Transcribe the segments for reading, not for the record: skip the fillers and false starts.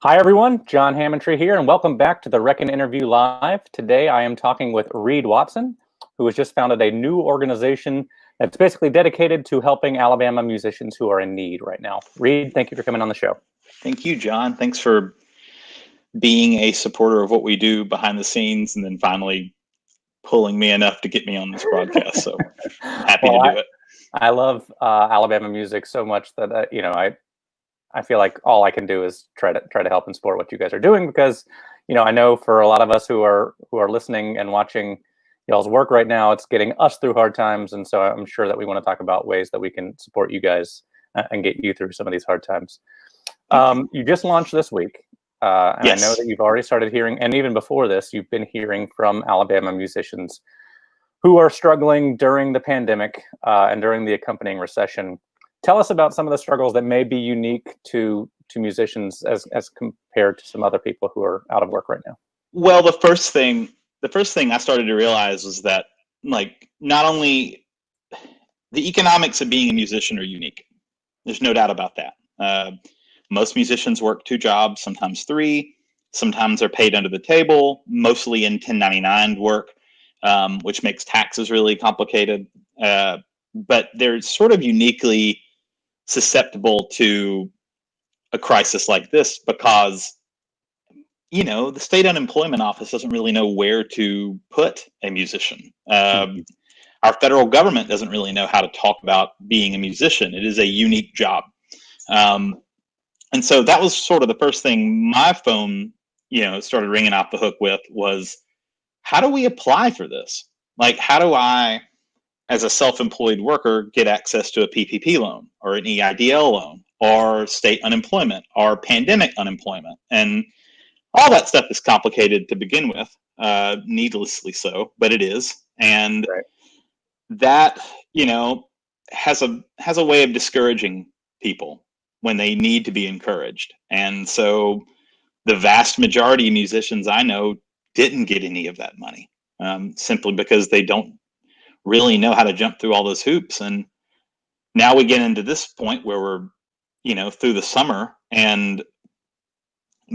Hi, everyone. John Hammontree here, and welcome back to the Reckon Interview Live. Today, I am talking with Reed Watson, who has just founded a new organization that's basically dedicated to helping Alabama musicians who are in need right now. Reed, thank you for coming on the show. Thank you, John. Thanks for being a supporter of what we do behind the scenes and then finally pulling me enough to get me on this broadcast. So happy to do it. I love Alabama music so much that, I feel like all I can do is try to help and support what you guys are doing because, I know for a lot of us who are listening and watching y'all's work right now, it's getting us through hard times. And so I'm sure that we want to talk about ways that we can support you guys and get you through some of these hard times. You just launched this week. And yes. I know that you've already started hearing, and even before this, you've been hearing from Alabama musicians who are struggling during the pandemic and during the accompanying recession. Tell us about some of the struggles that may be unique to musicians as compared to some other people who are out of work right now. Well, the first thing I started to realize was that, like, not only the economics of being a musician are unique. There's no doubt about that. Most musicians work 2 jobs, sometimes 3. Sometimes they're paid under the table, mostly in 1099 work, which makes taxes really complicated. But they're sort of uniquely susceptible to a crisis like this because, the state unemployment office doesn't really know where to put a musician. Our federal government doesn't really know how to talk about being a musician. It is a unique job. And so that was sort of the first thing my phone, started ringing off the hook with was, how do we apply for this? Like, how do I, as a self-employed worker, get access to a PPP loan or an EIDL loan or state unemployment or pandemic unemployment? And all that stuff is complicated to begin with, needlessly so, but it is. And right. That, has a way of discouraging people when they need to be encouraged. And so the vast majority of musicians I know didn't get any of that money, simply because they don't really know how to jump through all those hoops. And now we get into this point where we're, through the summer and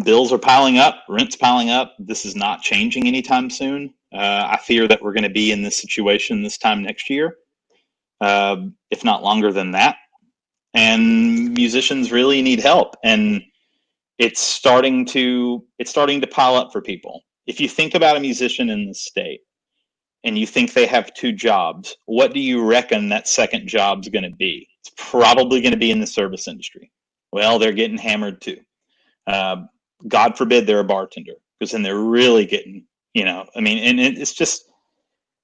bills are piling up, rent's piling up. This is not changing anytime soon. I fear that we're going to be in this situation this time next year, if not longer than that. And musicians really need help. And it's starting to pile up for people. If you think about a musician in the state and you think they have 2 jobs, what do you reckon that second job's going to be? It's probably going to be in the service industry. Well, they're getting hammered too. God forbid they're a bartender, because then they're really getting, and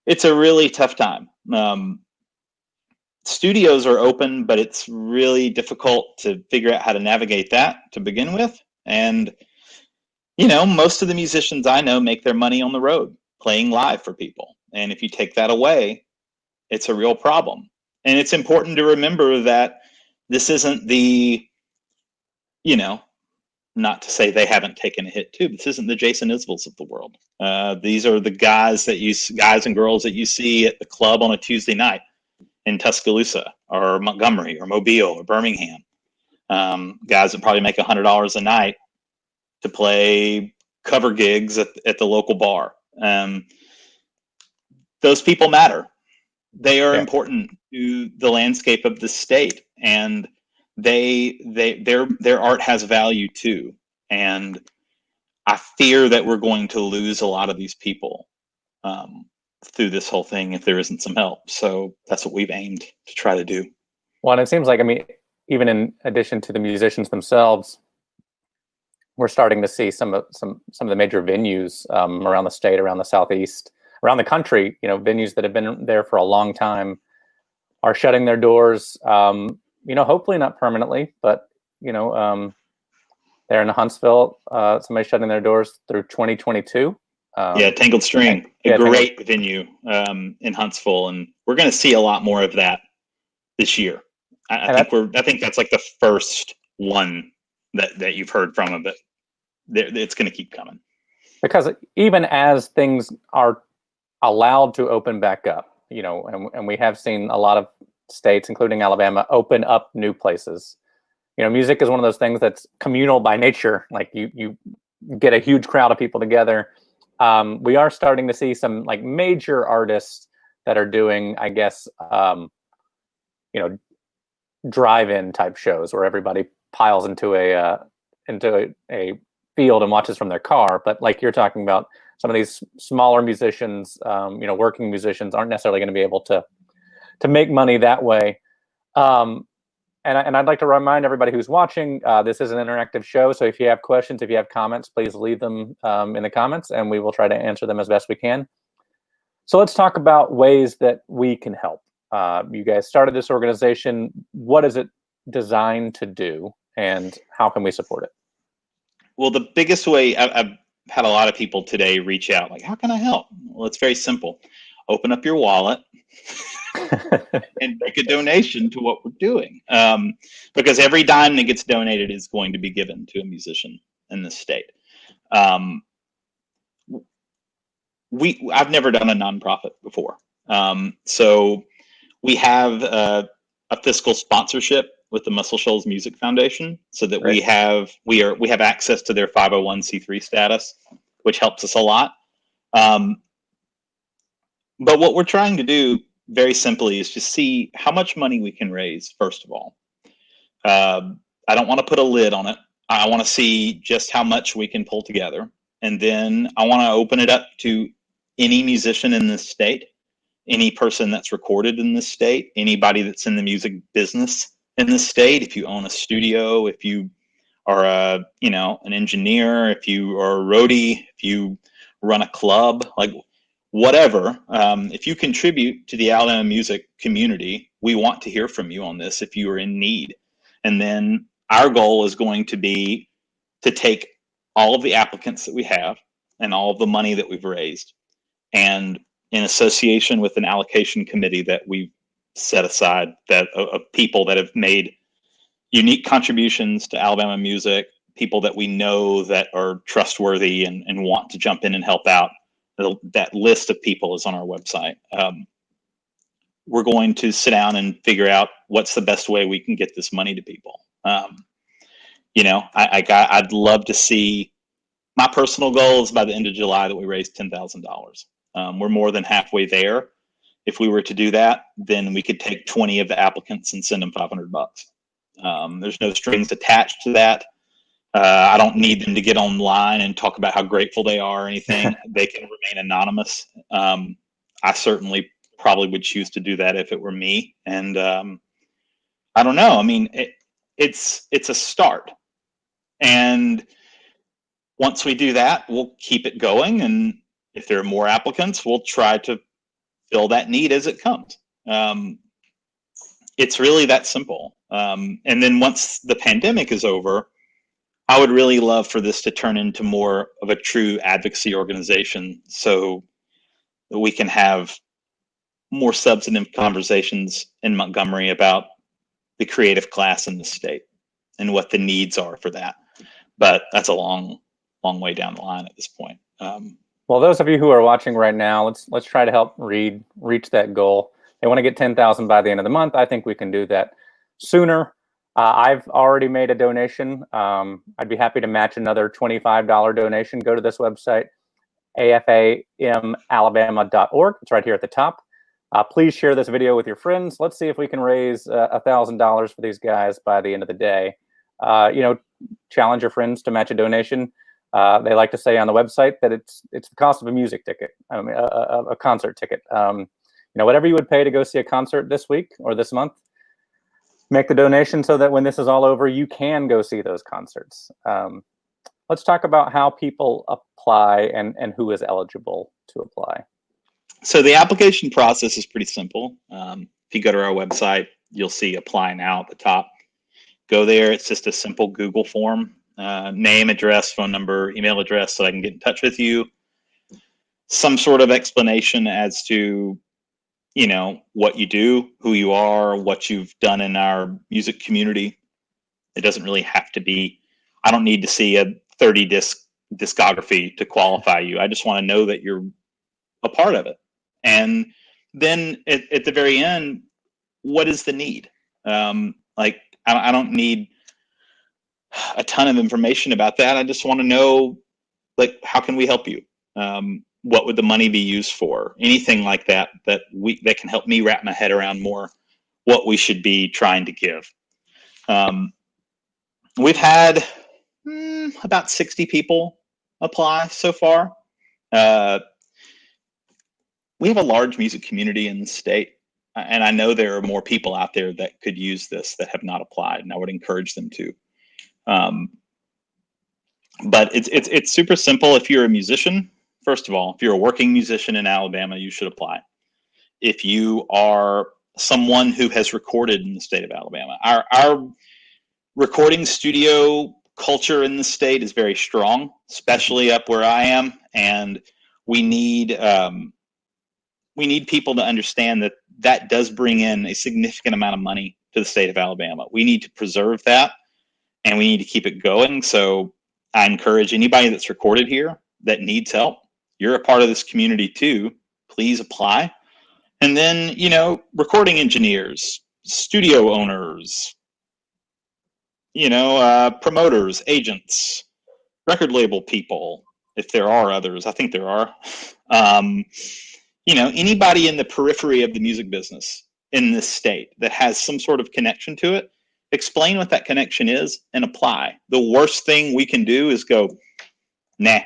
it's a really tough time. Studios are open, but it's really difficult to figure out how to navigate that to begin with. And, most of the musicians I know make their money on the road, playing live for people. And if you take that away, it's a real problem. And it's important to remember that this isn't the, not to say they haven't taken a hit too, but this isn't the Jason Isbells of the world. These are the guys and girls that you see at the club on a Tuesday night in Tuscaloosa or Montgomery or Mobile or Birmingham. Guys that probably make $100 a night to play cover gigs at the local bar. Those people matter. They are important to the landscape of the state, and their art has value too. And I fear that we're going to lose a lot of these people through this whole thing if there isn't some help. So that's what we've aimed to try to do. Well, and it seems like, even in addition to the musicians themselves, we're starting to see some of the major venues around the state, around the Southeast, around the country, venues that have been there for a long time are shutting their doors, hopefully not permanently, but, there in Huntsville, somebody's shutting their doors through 2022. Tangled String, a great venue in Huntsville, and we're going to see a lot more of that this year. I think that's like the first one that you've heard from, but it's going to keep coming. Because even as things are allowed to open back up, and we have seen a lot of states, including Alabama, open up new places. music is one of those things that's communal by nature. Like you get a huge crowd of people together. We are starting to see some like major artists that are doing, I guess, drive-in type shows where everybody piles into a field and watches from their car. But like you're talking about, some of these smaller musicians, working musicians, aren't necessarily going to be able to make money that way. And I'd like to remind everybody who's watching, this is an interactive show. So if you have questions, if you have comments, please leave them in the comments, and we will try to answer them as best we can. So let's talk about ways that we can help. You guys started this organization. What is it designed to do, and how can we support it? Well, the biggest way, I've had a lot of people today reach out, like, how can I help? Well, it's very simple. Open up your wallet and make a donation to what we're doing. Because every dime that gets donated is going to be given to a musician in this state. I've never done a nonprofit before. So we have a fiscal sponsorship with the Muscle Shoals Music Foundation, so that we have access to their 501c3 status, which helps us a lot. But what we're trying to do very simply is just see how much money we can raise, first of all. I don't want to put a lid on it. I want to see just how much we can pull together. And then I want to open it up to any musician in this state, any person that's recorded in this state, anybody that's in the music business in this state. If you own a studio, if you are an engineer, if you are a roadie, if you run a club, like whatever, if you contribute to the Alabama music community, we want to hear from you on this if you are in need. And then our goal is going to be to take all of the applicants that we have and all of the money that we've raised, and in association with an allocation committee that we've set aside, that of people that have made unique contributions to Alabama music, people that we know that are trustworthy and want to jump in and help out. That list of people is on our website. We're going to sit down and figure out what's the best way we can get this money to people. I'd love to see, my personal goal is by the end of July that we raise $10,000. We're more than halfway there. If we were to do that, then we could take 20 of the applicants and send them $500. There's no strings attached to that. I don't need them to get online and talk about how grateful they are or anything. They can remain anonymous. I certainly probably would choose to do that if it were me. And I don't know. I mean, it's a start. And once we do that, we'll keep it going. And if there are more applicants, we'll try to fill that need as it comes. It's really that simple. And then once the pandemic is over, I would really love for this to turn into more of a true advocacy organization, so that we can have more substantive conversations in Montgomery about the creative class in the state and what the needs are for that. But that's a long way down the line at this point. Well, those of you who are watching right now, let's try to help reach that goal. They want to get 10,000 by the end of the month. I think we can do that sooner. I've already made a donation. I'd be happy to match another $25 donation. Go to this website, afamalabama.org. It's right here at the top. Please share this video with your friends. Let's see if we can raise $1,000 for these guys by the end of the day. Challenge your friends to match a donation. They like to say on the website that it's the cost of a music ticket, a concert ticket. Whatever you would pay to go see a concert this week or this month, make the donation so that when this is all over, you can go see those concerts. Let's talk about how people apply and who is eligible to apply. So the application process is pretty simple. If you go to our website, you'll see apply now at the top. Go there. It's just a simple Google form. Name, address, phone number, email address, so I can get in touch with you. Some sort of explanation as to, what you do, who you are, what you've done in our music community. It doesn't really have to be, I don't need to see a 30-disc discography to qualify you. I just want to know that you're a part of it. And then at the very end, what is the need? I don't need a ton of information about that. I just want to know, like, how can we help you? What would the money be used for? Anything like that that can help me wrap my head around more what we should be trying to give. We've had about 60 people apply so far. We have a large music community in the state, and I know there are more people out there that could use this that have not applied, and I would encourage them to. But it's super simple. If you're a musician, first of all, if you're a working musician in Alabama, you should apply. If you are someone who has recorded in the state of Alabama, our recording studio culture in the state is very strong, especially up where I am, and we need people to understand that that does bring in a significant amount of money to the state of Alabama. We need to preserve that, and we need to keep it going. So I encourage anybody that's recorded here that needs help. You're a part of this community too. Please apply. And then, recording engineers, studio owners, promoters, agents, record label people, if there are others. I think there are. Anybody in the periphery of the music business in this state that has some sort of connection to it, explain what that connection is and apply. The worst thing we can do is go, nah.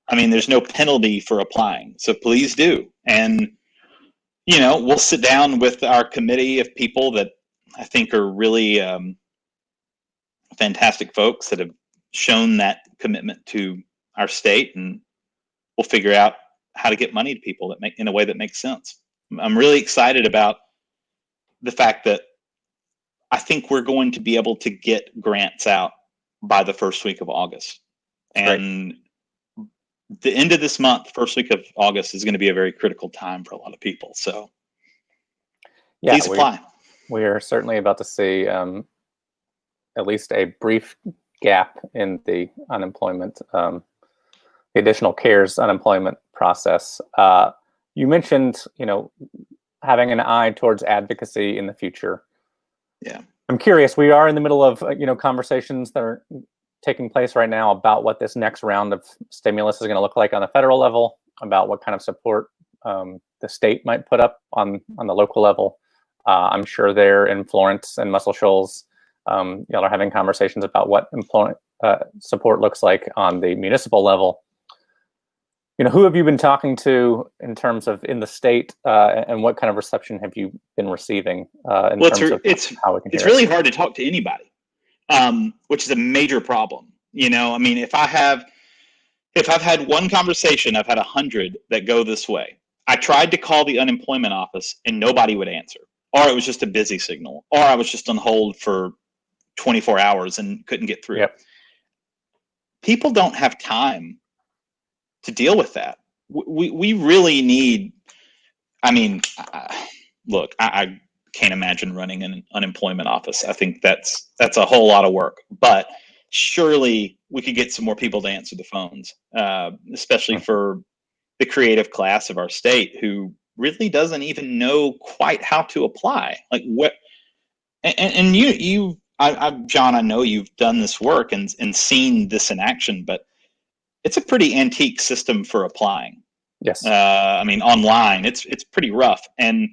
I mean, there's no penalty for applying, so please do. And, we'll sit down with our committee of people that I think are really fantastic folks that have shown that commitment to our state, and we'll figure out how to get money to people in a way that makes sense. I'm really excited about the fact that I think we're going to be able to get grants out by the first week of August. And the end of this month, first week of August, is going to be a very critical time for a lot of people. So please apply. We are certainly about to see at least a brief gap in the unemployment, the additional CARES unemployment process. You mentioned, having an eye towards advocacy in the future. Yeah. I'm curious, we are in the middle of, conversations that are taking place right now about what this next round of stimulus is going to look like on the federal level, about what kind of support the state might put up on the local level. I'm sure there in Florence and Muscle Shoals, y'all are having conversations about what employment support looks like on the municipal level. Who have you been talking to in terms of in the state, and what kind of reception have you been receiving It's really hard to talk to anybody, which is a major problem. If I've had one conversation, I've had 100 that go this way. I tried to call the unemployment office and nobody would answer, or it was just a busy signal, or I was just on hold for 24 hours and couldn't get through. Yep. People don't have time to deal with that. We really need, look, I can't imagine running an unemployment office. I think that's a whole lot of work, but surely we could get some more people to answer the phones, especially for the creative class of our state who really doesn't even know quite how to apply. Like what, and John, I know you've done this work and seen this in action, but it's a pretty antique system for applying. Yes. Online, it's pretty rough. And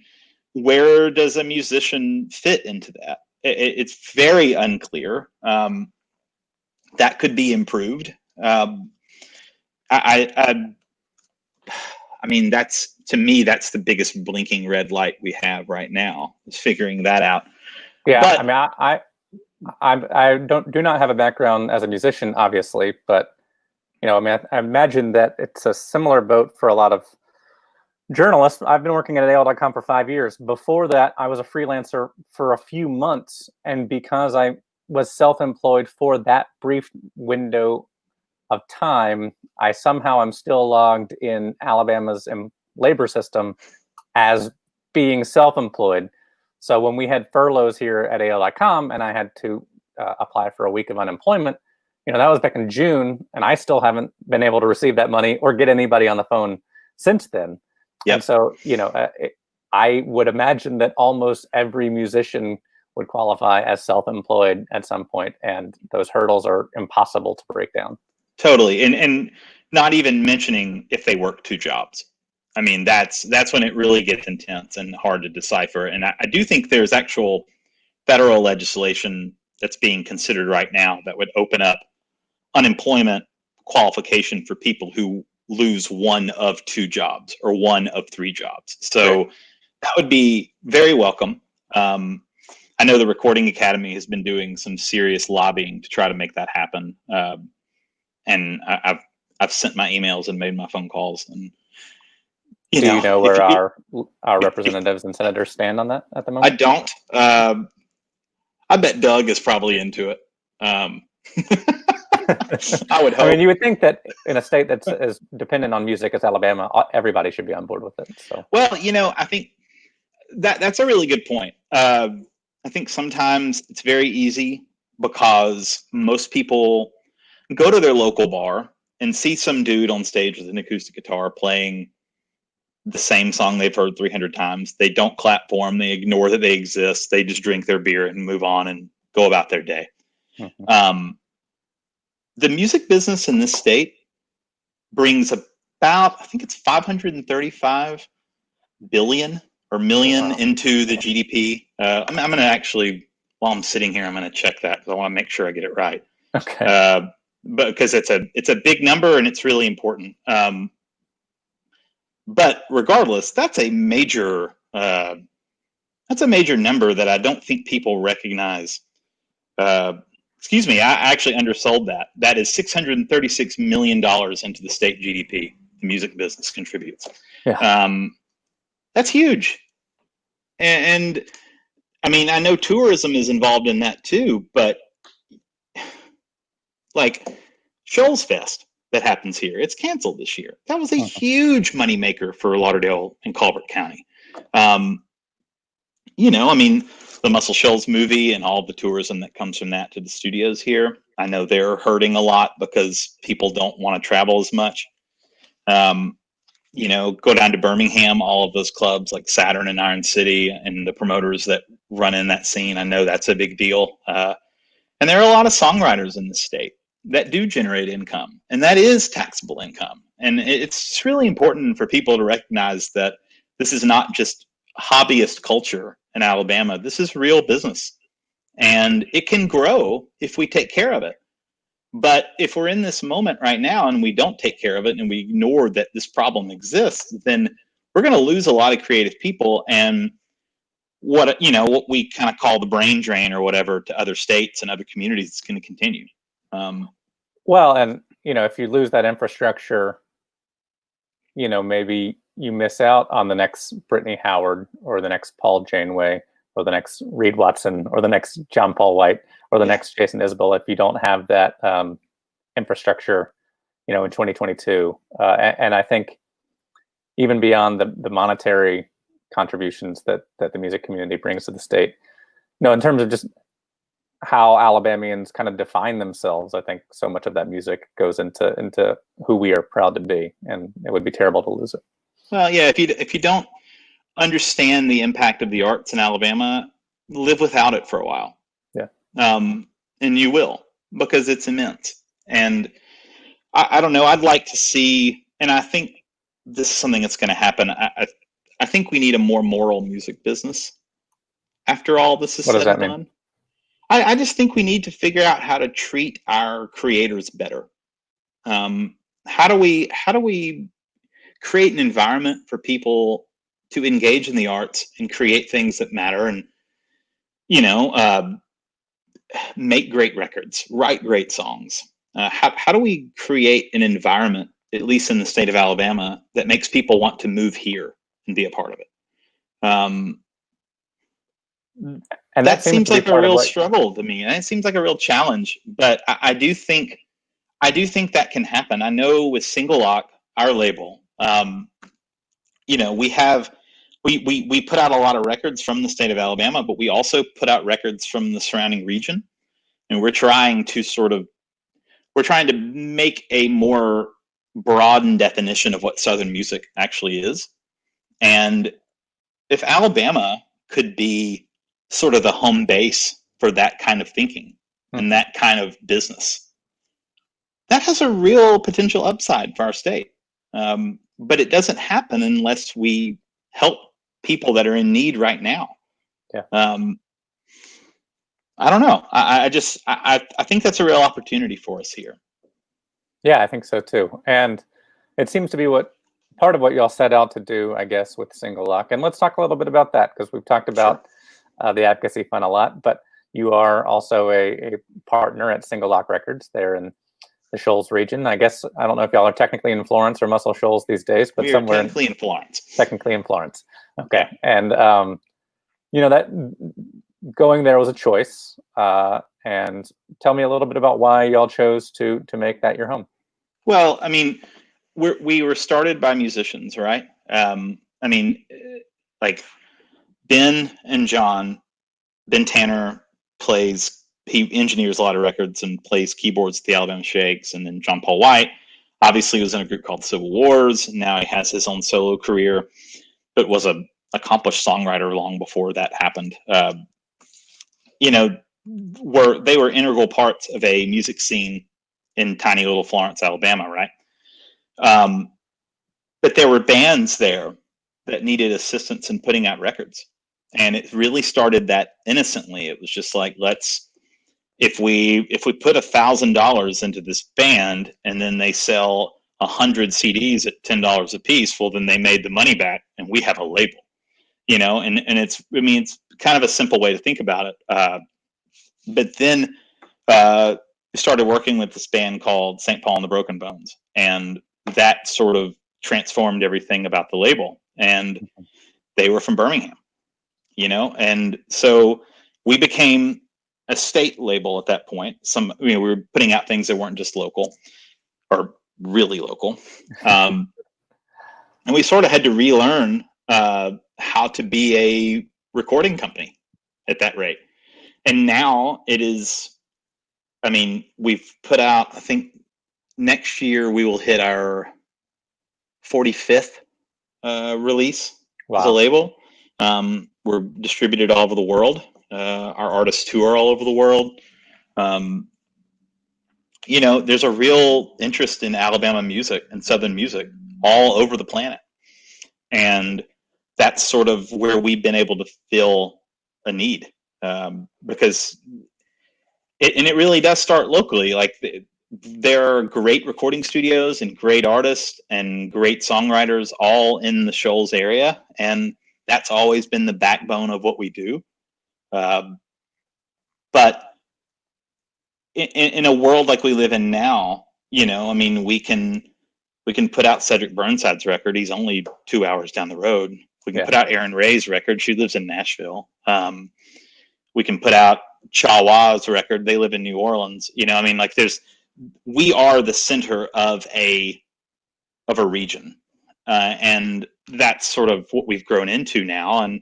where does a musician fit into that? It's very unclear. That could be improved. That's, to me, that's the biggest blinking red light we have right now, is figuring that out. Yeah, but, I do not have a background as a musician, obviously, but I imagine that it's a similar boat for a lot of journalists. I've been working at AL.com for 5 years. Before that, I was a freelancer for a few months, and because I was self-employed for that brief window of time, I somehow am still logged in Alabama's labor system as being self-employed. So when we had furloughs here at AL.com and I had to apply for a week of unemployment, that was back in June, and I still haven't been able to receive that money or get anybody on the phone since then. Yep. And so, I would imagine that almost every musician would qualify as self-employed at some point, and those hurdles are impossible to break down. Totally, and not even mentioning if they work two jobs. I mean, that's when it really gets intense and hard to decipher. And I do think there's actual federal legislation that's being considered right now that would open up unemployment qualification for people who lose one of two jobs or one of three jobs. So Right. that would be very welcome. I know the Recording Academy has been doing some serious lobbying to try to make that happen. And I've sent my emails and made my phone calls. And Do you know if where our representatives and senators stand on that at the I moment? don't, I bet Doug is probably into it. I would I hope. mean, you would think that in a state that's as dependent on music as Alabama, everybody should be on board with it. So, Well, I think that's a really good point. I think sometimes it's very easy because most people go to their local bar and see some dude on stage with an acoustic guitar playing the same song they've heard 300 times. They don't clap for them. They ignore that they exist. They just drink their beer and move on and go about their day. The music business in this state brings about, I think it's 535 billion or million wow. into the GDP. I'm going to actually, while I'm sitting here, I'm going to check that because I want to make sure I get it right. Okay. But because it's a big number and it's really important. But regardless, that's a major number that I don't think people recognize. Excuse me, I actually undersold that. That is $636 million into the state GDP. The music business contributes. Yeah. That's huge. And I mean, I know tourism is involved in that too, but like Shoals Fest that happens here, it's canceled this year. That was a huge moneymaker for Lauderdale and Colbert County. I mean, the Muscle Shoals movie and all the tourism that comes from that to the studios here, I know they're hurting a lot because people don't want to travel as much. Go down to Birmingham, all of those clubs like Saturn and Iron City and the promoters that run in that scene, I know that's a big deal. And there are a lot of songwriters in the state that do generate income, and that is taxable income. And it's really important for people to recognize that this is not just hobbyist culture in Alabama. This is real business, and it can grow if we take care of it. But if we're in this moment right now and we don't take care of it and we ignore that this problem exists, then we're going to lose a lot of creative people, and what we kind of call the brain drain or whatever to other states and other communities is going to continue. Well, and if you lose that infrastructure, maybe you miss out on the next Brittany Howard or the next Paul Janeway or the next Reed Watson or the next John Paul White or the next Jason Isbell if you don't have that infrastructure, in 2022. And I think even beyond the monetary contributions that the music community brings to the state, in terms of just how Alabamians kind of define themselves, I think so much of that music goes into who we are proud to be, and it would be terrible to lose it. Well, yeah, if you don't understand the impact of the arts in Alabama, live without it for a while. Yeah. And you will, because it's immense. And I don't know, I'd like to see, and I think this is something that's going to happen. I think we need a more moral music business after all this is said and done. I just think we need to figure out how to treat our creators better. How do we create an environment for people to engage in the arts and create things that matter, and make great records, write great songs? How do we create an environment, at least in the state of Alabama, that makes people want to move here and be a part of it? And that seems like a real struggle to me, and it seems like a real challenge. But I do think that can happen. I know with Single Lock, our label, we put out a lot of records from the state of Alabama, but we also put out records from the surrounding region, and we're trying to make a more broadened definition of what Southern music actually is. And if Alabama could be sort of the home base for that kind of thinking Mhm. and that kind of business. That has a real potential upside for our state. But it doesn't happen unless we help people that are in need right now. Yeah. I don't know. I think that's a real opportunity for us here. Yeah, I think so too. And it seems to be part of what y'all set out to do, I guess, with Single Lock. And let's talk a little bit about that, because we've talked about the Advocacy Fund a lot, but you are also a partner at Single Lock Records there in the Shoals region. I guess, I don't know if y'all are technically in Florence or Muscle Shoals these days, but We are technically in Florence. Technically in Florence. Okay. And, that going there was a choice. And tell me a little bit about why y'all chose to make that your home. Well, I mean, we were started by musicians, right? Like Ben and John. Ben Tanner he engineers a lot of records and plays keyboards at the Alabama Shakes. And then John Paul White obviously was in a group called Civil Wars. Now he has his own solo career, but was an accomplished songwriter long before that happened. They were integral parts of a music scene in tiny little Florence, Alabama, right? But there were bands there that needed assistance in putting out records. And it really started that innocently. It was just like, if we put $1,000 into this band and then they sell 100 CDs at $10 a piece, well, then they made the money back and we have a label, and it's kind of a simple way to think about it. But then started working with this band called St. Paul and the Broken Bones, and that sort of transformed everything about the label. And they were from Birmingham, and so we became a state label at that point. We were putting out things that weren't just local or really local. And we sort of had to relearn how to be a recording company at that rate. And now it is, we've put out, I think next year we will hit our 45th release as a label. We're distributed all over the world. Our artists tour all over the world. There's a real interest in Alabama music and Southern music all over the planet. And that's sort of where we've been able to fill a need, because it really does start locally. Like there are great recording studios and great artists and great songwriters all in the Shoals area. And that's always been the backbone of what we do. But in a world like we live in now, we can put out Cedric Burnside's record. He's only 2 hours down the road. We can put out Erin Ray's record. She lives in Nashville. We can put out Chawa's record. They live in New Orleans. We are the center of a region, and that's sort of what we've grown into now. And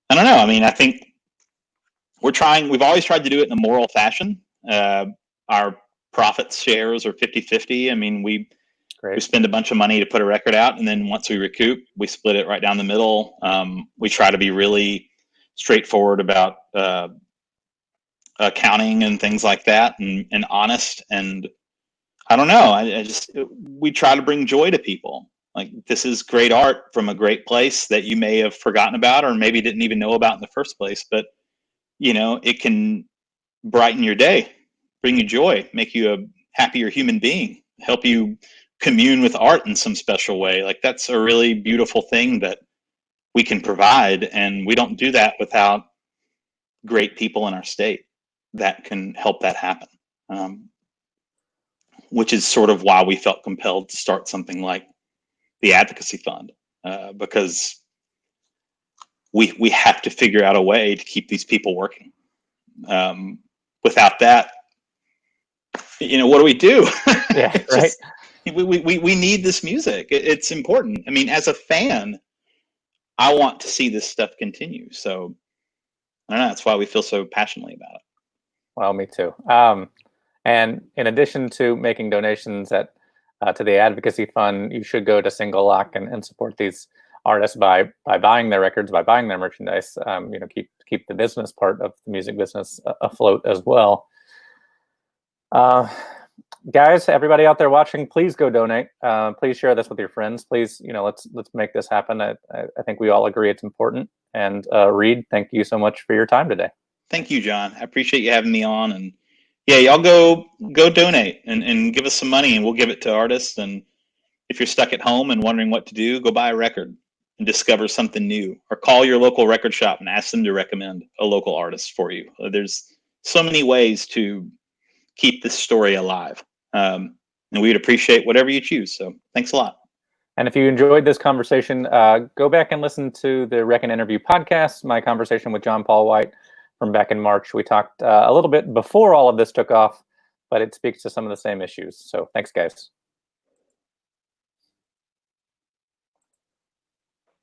I don't know. I think we've always tried to do it in a moral fashion. Our profit shares are 50-50. We spend a bunch of money to put a record out, and then once we recoup, we split it right down the middle. We try to be really straightforward about accounting and things like that, and honest. And I don't know. We try to bring joy to people. Like, this is great art from a great place that you may have forgotten about or maybe didn't even know about in the first place. But, it can brighten your day, bring you joy, make you a happier human being, help you commune with art in some special way. Like, that's a really beautiful thing that we can provide. And we don't do that without great people in our state that can help that happen. Which is sort of why we felt compelled to start something like the Advocacy Fund, because we have to figure out a way to keep these people working. Without that, what do we do? Yeah, right. We need this music. It's important. As a fan, I want to see this stuff continue. So I don't know. That's why we feel so passionately about it. Well, me too. And in addition to making donations to the Advocacy Fund, you should go to Single Lock and support these artists by buying their records, by buying their merchandise. keep the business part of the music business afloat as well. Guys, everybody out there watching, please go donate. Please share this with your friends. Please, let's make this happen. I think we all agree it's important. And Reed, thank you so much for your time today. Thank you, John. I appreciate you having me on. And yeah, y'all go donate and give us some money, and we'll give it to artists. And if you're stuck at home and wondering what to do, go buy a record and discover something new, or call your local record shop and ask them to recommend a local artist for you. There's so many ways to keep this story alive. And we'd appreciate whatever you choose. So thanks a lot. And if you enjoyed this conversation, go back and listen to the Reckon Interview podcast, my conversation with John Paul White from back in March. We talked a little bit before all of this took off, but it speaks to some of the same issues. So thanks, guys.